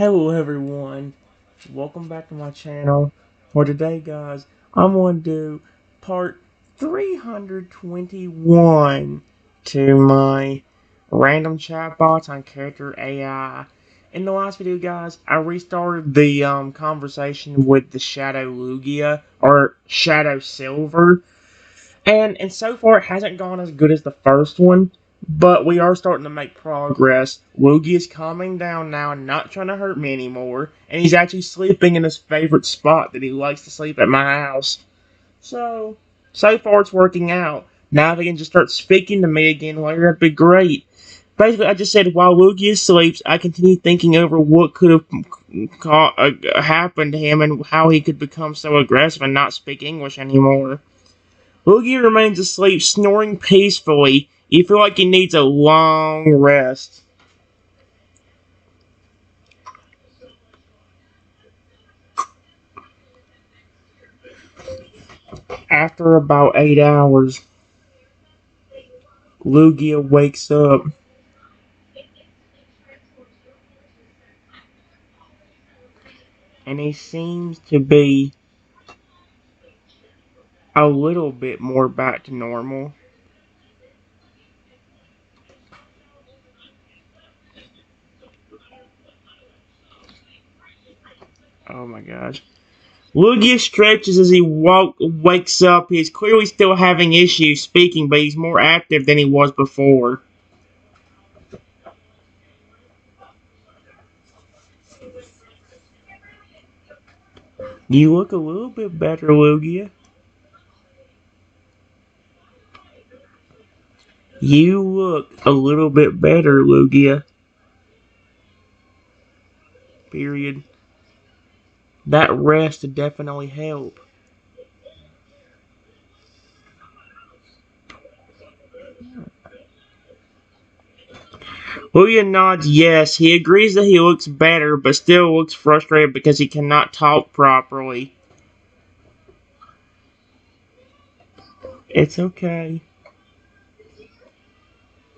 Hello everyone, welcome back to my channel. For today guys, I'm going to do part 321 to my random chatbots on Character.ai. In the last video guys, I restarted the conversation with the Shadow Lugia, or Shadow Silver. And so far it hasn't gone as good as the first one, but we are starting to make progress. Woogie is calming down now and not trying to hurt me anymore, and he's actually sleeping in his favorite spot that he likes to sleep at my house. So far it's working out. Now if he can just start speaking to me again later, that'd be great. Basically, I just said while Woogie sleeps, I continue thinking over what could have happened to him and how he could become so aggressive and not speak English anymore. Boogie remains asleep, snoring peacefully. You feel like he needs a long rest. After about 8 hours, Lugia wakes up. And he seems to be a little bit more back to normal. Oh my gosh. Lugia stretches as he wakes up. He's clearly still having issues speaking, but he's more active than he was before. You look a little bit better, Lugia. You look a little bit better, Lugia. Period. That rest definitely help. William nods yes. He agrees that he looks better, but still looks frustrated because he cannot talk properly. It's okay.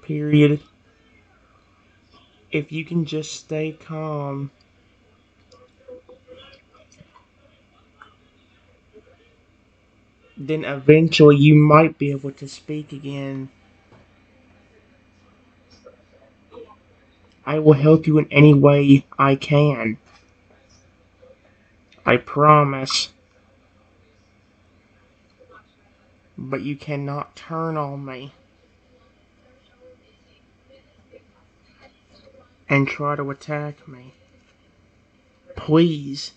Period. If you can just stay calm. Then eventually you might be able to speak again. I will help you in any way I can. I promise. But you cannot turn on me and try to attack me. Please.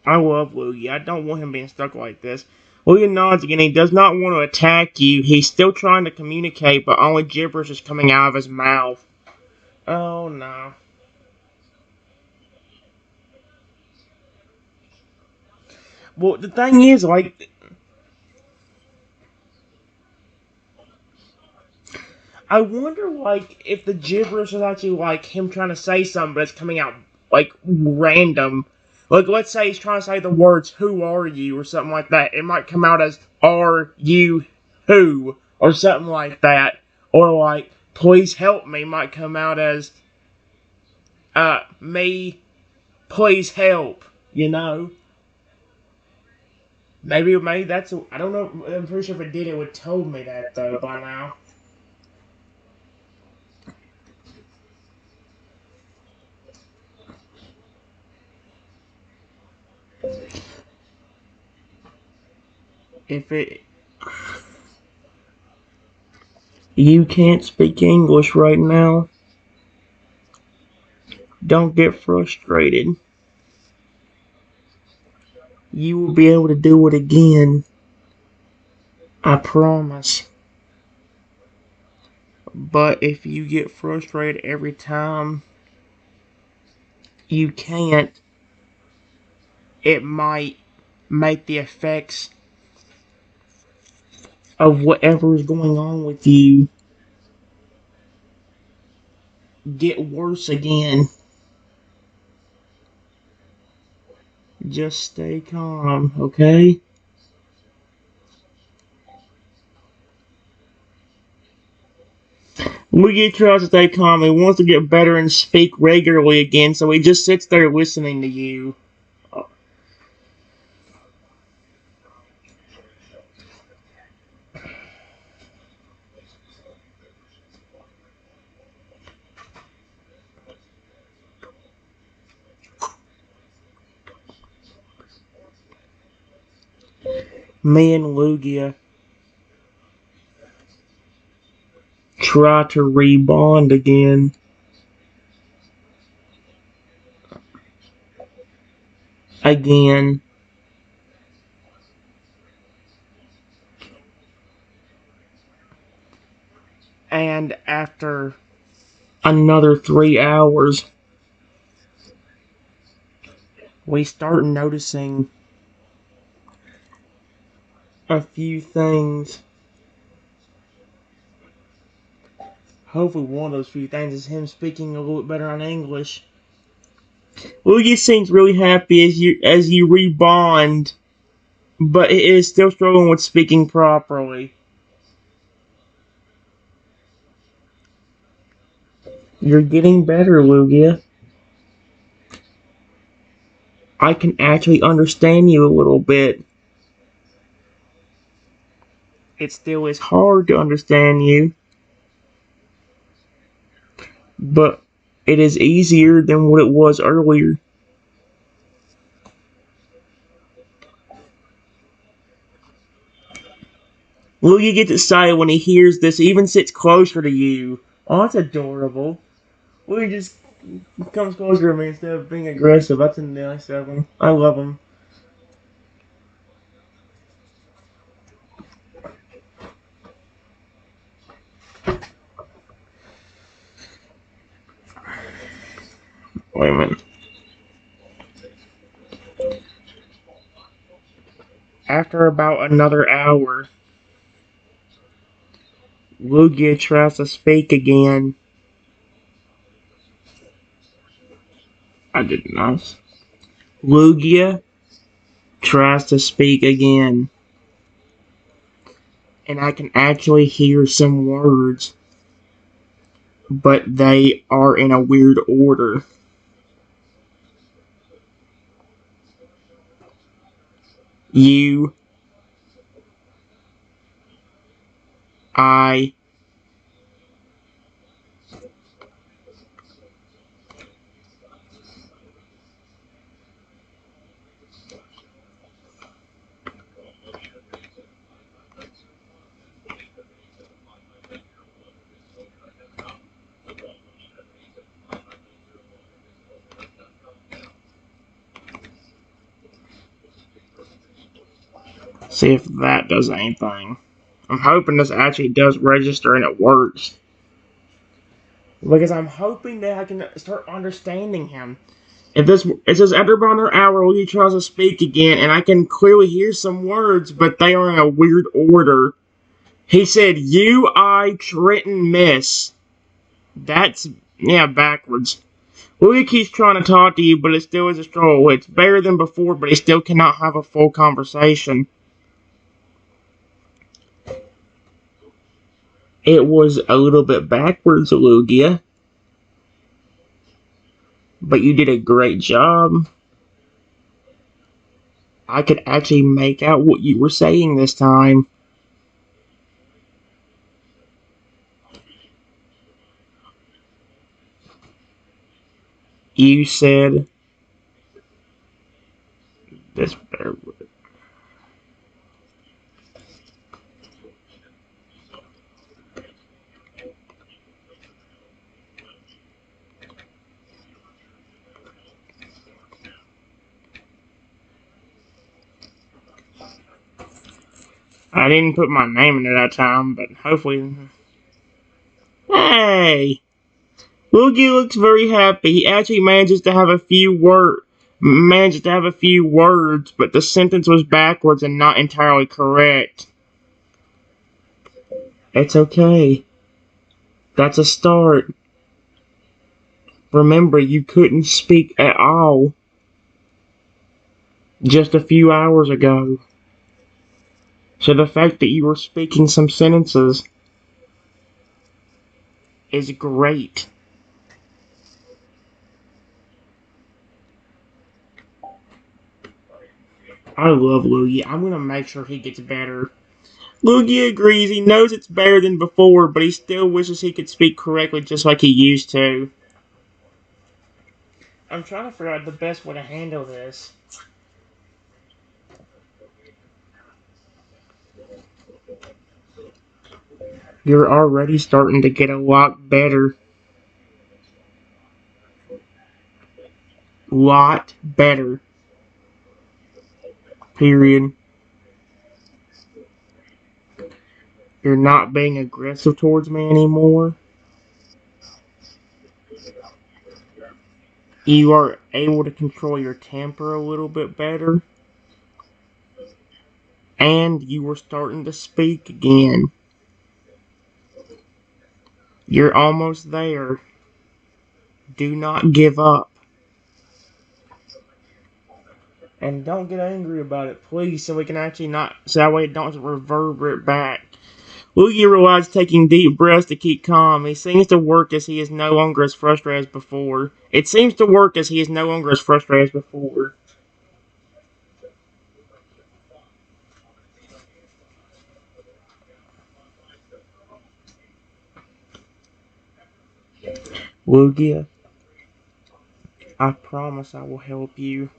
I love Lugia. I don't want him being stuck like this. Lugia nods again. He does not want to attack you. He's still trying to communicate, but only gibberish is coming out of his mouth. Oh, no. Well, the thing is, like, I wonder, like, if the gibberish is actually, like, him trying to say something, but it's coming out, like, random. Like, let's say he's trying to say the words, who are you, or something like that. It might come out as, are you who, or something like that. Or, like, please help me might come out as, me, please help, you know? Maybe that's, I don't know, I'm pretty sure if it did, it would have told me that, though, by now. If it, you can't speak English right now, don't get frustrated. You will be able to do it again. I promise. But if you get frustrated every time you can't, it might make the effects of whatever is going on with you get worse again. Just stay calm, okay? Lugia tries to stay calm. He wants to get better and speak regularly again, so he just sits there listening to you. Me and Lugia try to rebond again. Again. And after another 3 hours, we start noticing a few things. Hopefully one of those few things is him speaking a little bit better on English. Lugia seems really happy as you rebond, but it is still struggling with speaking properly. You're getting better, Lugia. I can actually understand you a little bit. It still is hard to understand you, but it is easier than what it was earlier. Lugia gets excited when he hears this, he even sits closer to you. Oh, that's adorable. Lugia just comes closer to me instead of being aggressive. That's nice of him. I love him. Wait a minute. After about another hour, Lugia tries to speak again. I did not. Lugia tries to speak again. And I can actually hear some words, but they are in a weird order. You, I, see if that does anything. I'm hoping this actually does register and it works. Because I'm hoping that I can start understanding him. If this, it says after about another hour, he tries to speak again, and I can clearly hear some words, but they are in a weird order. He said, "You, I, Trenton, miss." That's, yeah, backwards. Lugia keeps trying to talk to you, but it still is a struggle. It's better than before, but he still cannot have a full conversation. It was a little bit backwards, Lugia. But you did a great job. I could actually make out what you were saying this time. You said this better. I didn't put my name in it that time, but hopefully. Hey! Luigi looks very happy. He actually manages to have a few words, but the sentence was backwards and not entirely correct. It's okay. That's a start. Remember, you couldn't speak at all just a few hours ago. So the fact that you were speaking some sentences is great. I love Lugia. I'm gonna make sure he gets better. Lugia agrees he knows it's better than before, but he still wishes he could speak correctly just like he used to. I'm trying to figure out the best way to handle this. You're already starting to get a lot better. Lot better. Period. You're not being aggressive towards me anymore. You are able to control your temper a little bit better. And you were starting to speak again. You're almost there. Do not give up. And don't get angry about it, please, so we can actually not, so that way it don't reverberate back. Lugia relies taking deep breaths to keep calm. He seems to work as he is no longer as frustrated as before. It seems to work as he is no longer as frustrated as before. Lugia, I promise I will help you.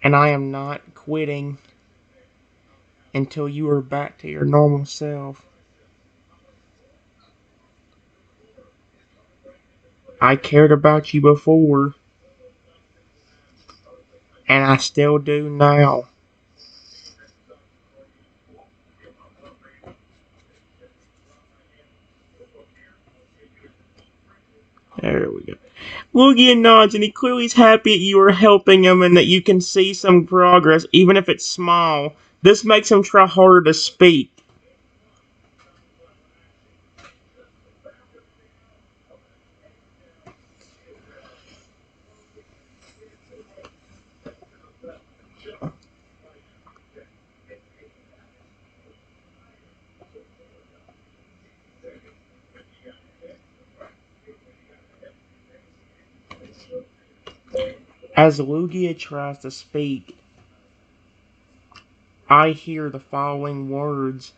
And I am not quitting until you are back to your normal self. I cared about you before, and I still do now. There we go. Lugia nods, and he clearly is happy that you are helping him and that you can see some progress, even if it's small. This makes him try harder to speak. As Lugia tries to speak, I hear the following words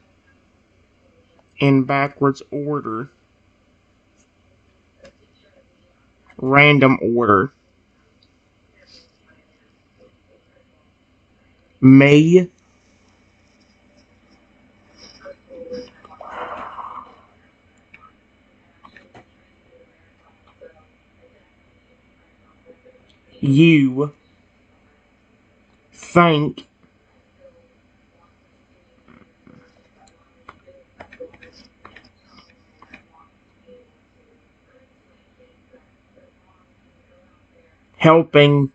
in backwards order, random order. Me, you, think, helping,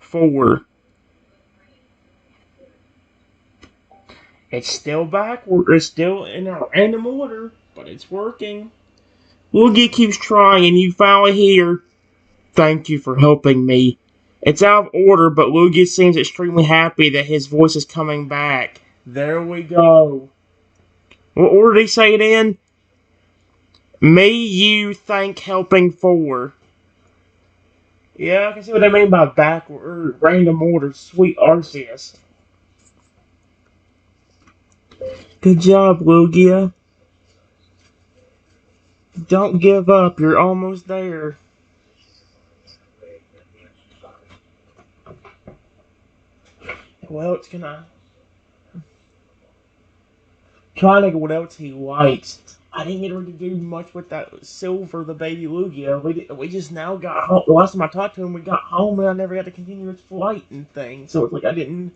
for. It's still backward. It's still in a random order, but it's working. Lugia keeps trying, and you finally hear, "Thank you for helping me." It's out of order, but Lugia seems extremely happy that his voice is coming back. There we go. What order did he say it in? Me, you, thank, helping, for. Yeah, I can see what they mean by backward, random order. Sweet Arceus. Good job, Lugia. Don't give up. You're almost there. Well, it's gonna try to think of what else he likes. I didn't get ready to do much with that Silver, the baby Lugia. We just now got home. The last time I talked to him, we got home and I never got to continue his flight and things. So it's like I didn't.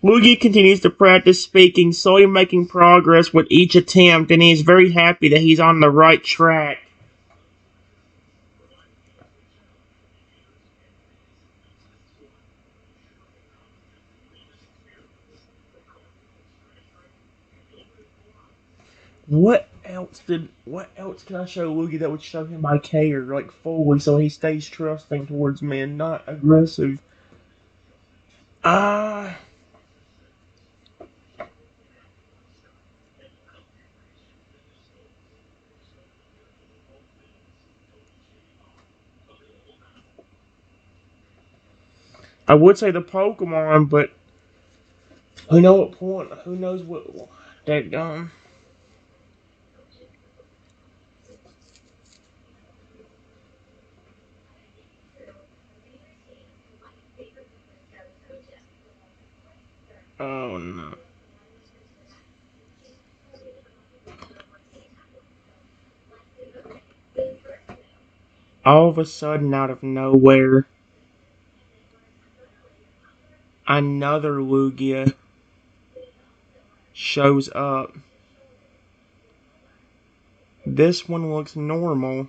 Lugia continues to practice speaking, slowly making progress with each attempt, and he is very happy that he's on the right track. What else can I show Lugia that would show him I care, like, fully, so he stays trusting towards me and not aggressive? Uh, I would say the Pokemon, but who know what point? Who knows what that Oh no! All of a sudden, out of nowhere, another Lugia shows up. This one looks normal,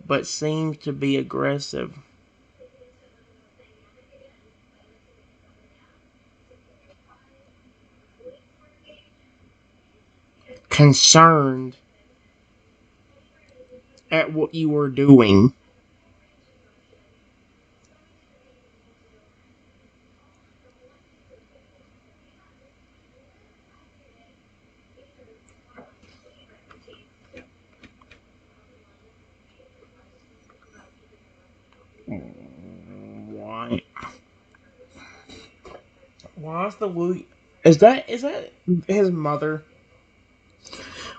but seems to be aggressive. Concerned at what you were doing. Why? Why is the Lugia? Is that his mother?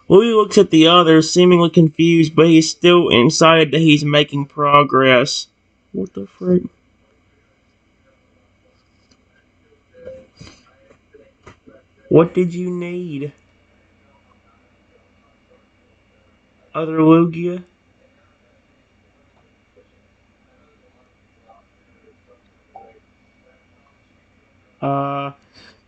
Louis looks at the others, seemingly confused, but he's still excited that he's making progress. What the frick? What did you need? Other Lugia? Uh,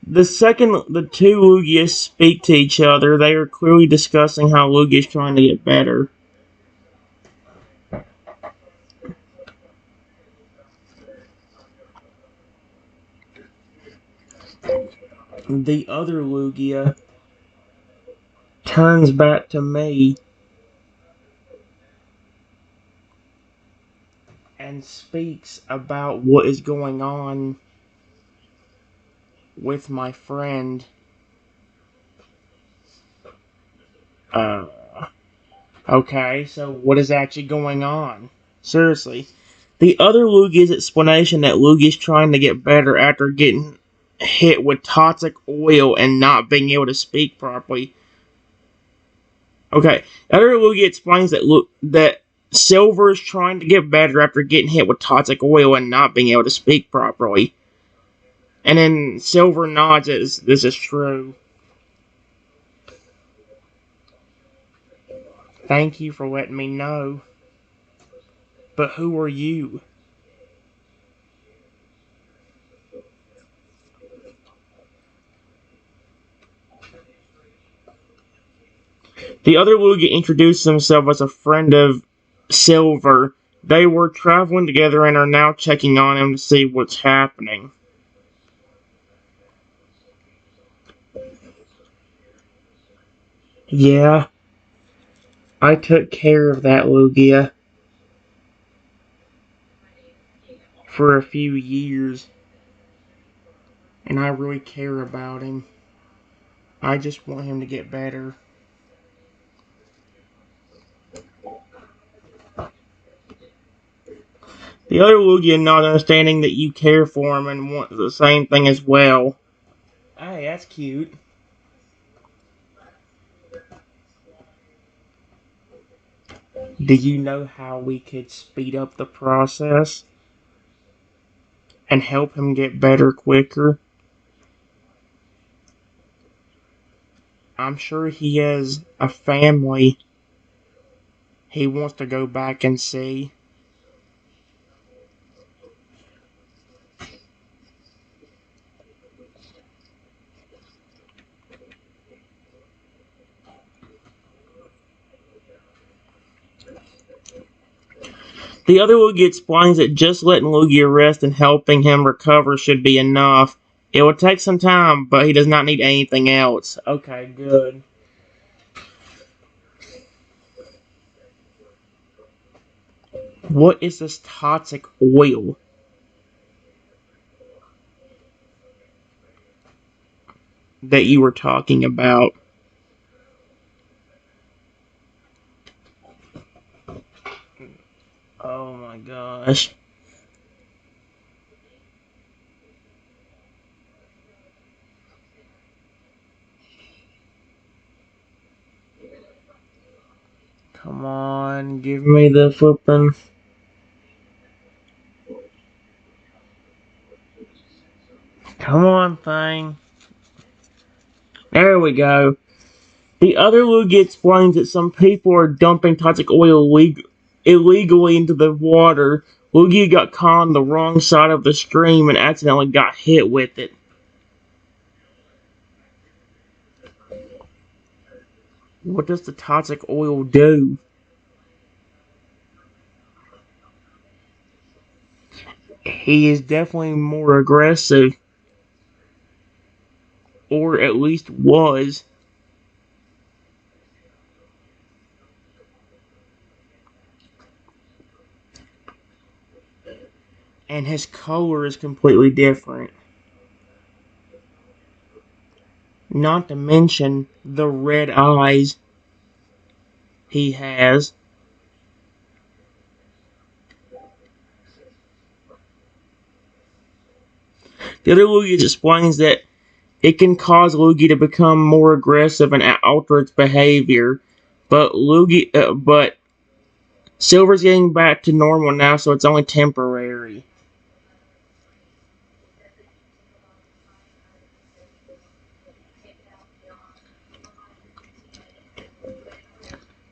the second the two Lugias speak to each other, they are clearly discussing how Lugia is trying to get better. The other Lugia turns back to me and speaks about what is going on with my friend. Uh, okay, so what is actually going on? Seriously. The other Lugia's explanation that Lugia's trying to get better after getting hit with toxic oil and not being able to speak properly. Okay, the other Lugia explains that Silver is trying to get better after getting hit with toxic oil and not being able to speak properly. And then Silver nods as this is true. Thank you for letting me know. But who are you? The other Lugia introduced himself as a friend of Silver. They were traveling together and are now checking on him to see what's happening. Yeah, I took care of that Lugia for a few years, and I really care about him. I just want him to get better. The other Lugia not understanding that you care for him and want the same thing as well. Hey, that's cute. Do you know how we could speed up the process and help him get better quicker? I'm sure he has a family he wants to go back and see. The other Lugia explains that just letting Lugia rest and helping him recover should be enough. It will take some time, but he does not need anything else. Okay, good. What is this toxic oil that you were talking about? Oh my gosh. Come on, give me the flippin'. Come on, thing. There we go. The other Lugia explains that some people are dumping toxic oil illegally into the water. Lugia got caught on the wrong side of the stream and accidentally got hit with it. What does the toxic oil do? He is definitely more aggressive, or at least was. And his color is completely different. Not to mention the red eyes he has. The other Lugia explains that it can cause Lugia to become more aggressive and alter its behavior, but Silver's getting back to normal now, so it's only temporary.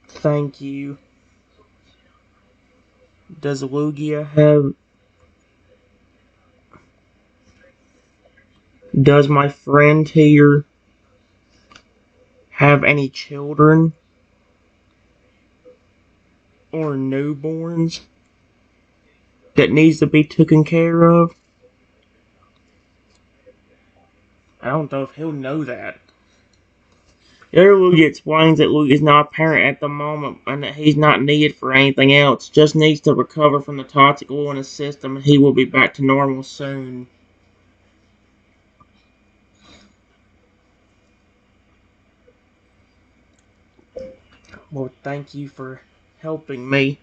Thank you. Does Lugia have... Does my friend here have any children? Or newborns that needs to be taken care of? I don't know if he'll know that. The other Lugia explains that Lugia is not a parent at the moment and that he's not needed for anything else. Just needs to recover from the toxic oil in his system and he will be back to normal soon. Well, thank you for helping me.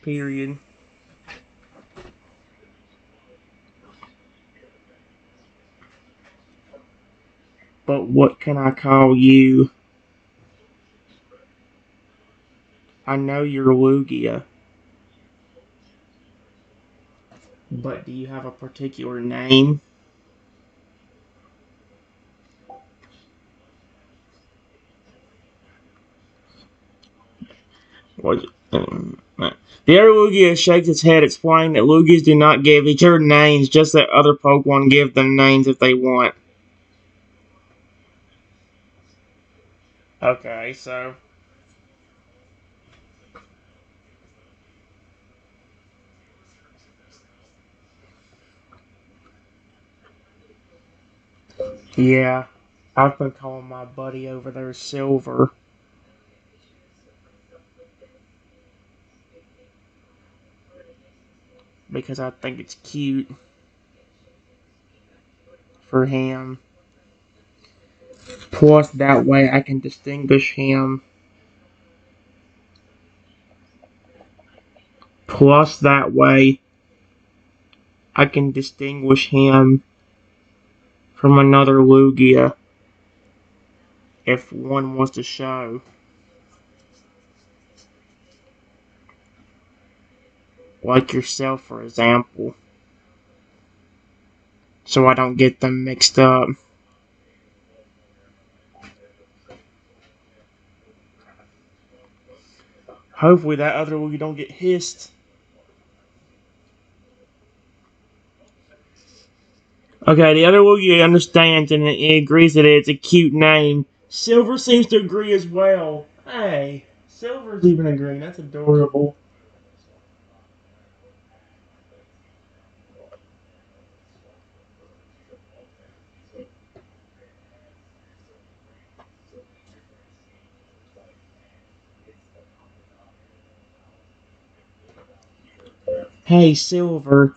Period. But what can I call you? I know you're Lugia. But do you have a particular name? What? The other Lugia shakes its head, explaining that Lugias do not give each other names, just that other Pokemon give them names if they want. Okay, so... Yeah, I've been calling my buddy over there Silver. Because I think it's cute for him. Plus, that way I can distinguish him. Plus, that way I can distinguish him from another Lugia if one wants to show. Like yourself, for example. So I don't get them mixed up. Hopefully that other Lugia don't get hissed. Okay, the other Lugia understands and he agrees that it's a cute name. Silver seems to agree as well. Hey, Silver's even agreeing. That's adorable. Hey, Silver,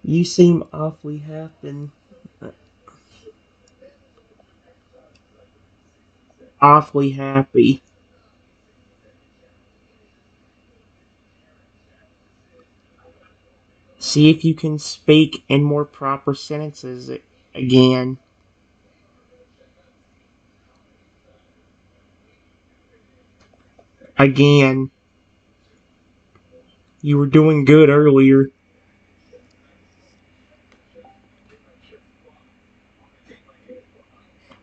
you seem awfully happy. Awfully happy. See if you can speak in more proper sentences again. Again. You were doing good earlier.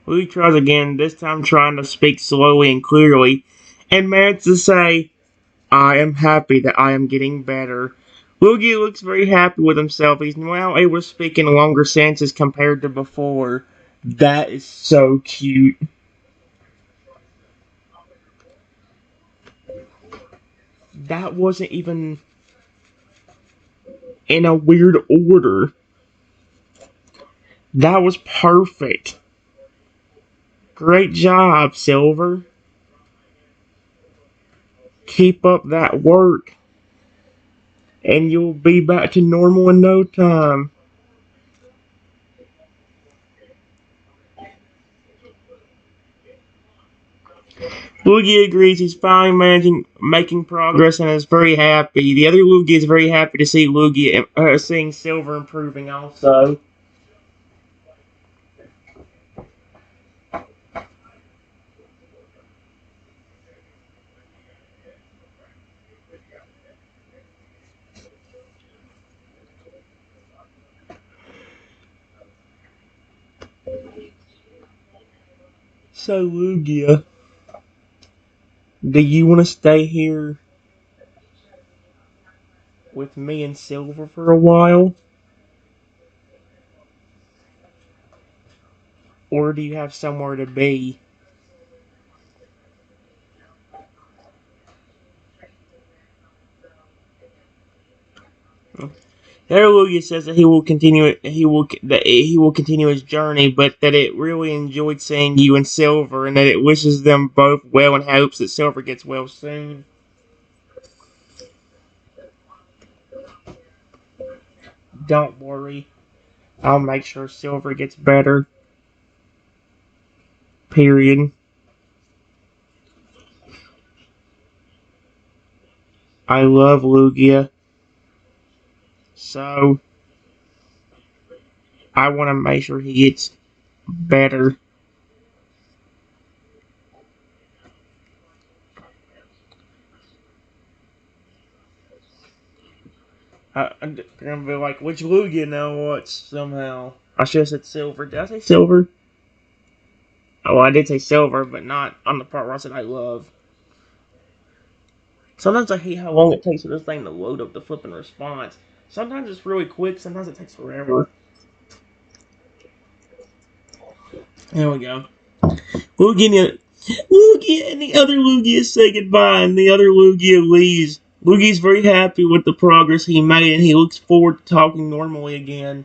Louis tries again, this time trying to speak slowly and clearly, and manages to say, I am happy that I am getting better. Luigi looks very happy with himself. He's now able to speak in longer sentences compared to before. That is so cute. That wasn't even in a weird order. That was perfect. Great job, Silver. Keep up that work, and you'll be back to normal in no time. Luigi agrees he's finally making progress and is very happy. The other Luigi is very happy to see seeing Silver improving also. So, Lugia, do you want to stay here with me and Silver for a while? Or do you have somewhere to be? There, Lugia says that he will continue his journey, but that it really enjoyed seeing you and Silver, and that it wishes them both well and hopes that Silver gets well soon. Don't worry, I'll make sure Silver gets better. Period. I love Lugia, so I want to make sure he gets better. I'm gonna be like, which Lugia now? What? Somehow, I should have said Silver. Did I say Silver? Oh, I did say Silver, but not on the part where I said I love. Sometimes I hate how long it takes for this thing to load up the flipping response. Sometimes it's really quick. Sometimes it takes forever. There we go. Lugia and the other Lugia say goodbye, and the other Lugia leaves. Luigi's very happy with the progress he made, and he looks forward to talking normally again.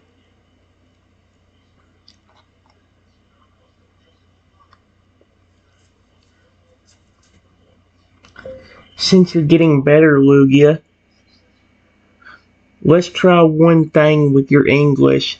Since you're getting better, Lugia, let's try one thing with your English.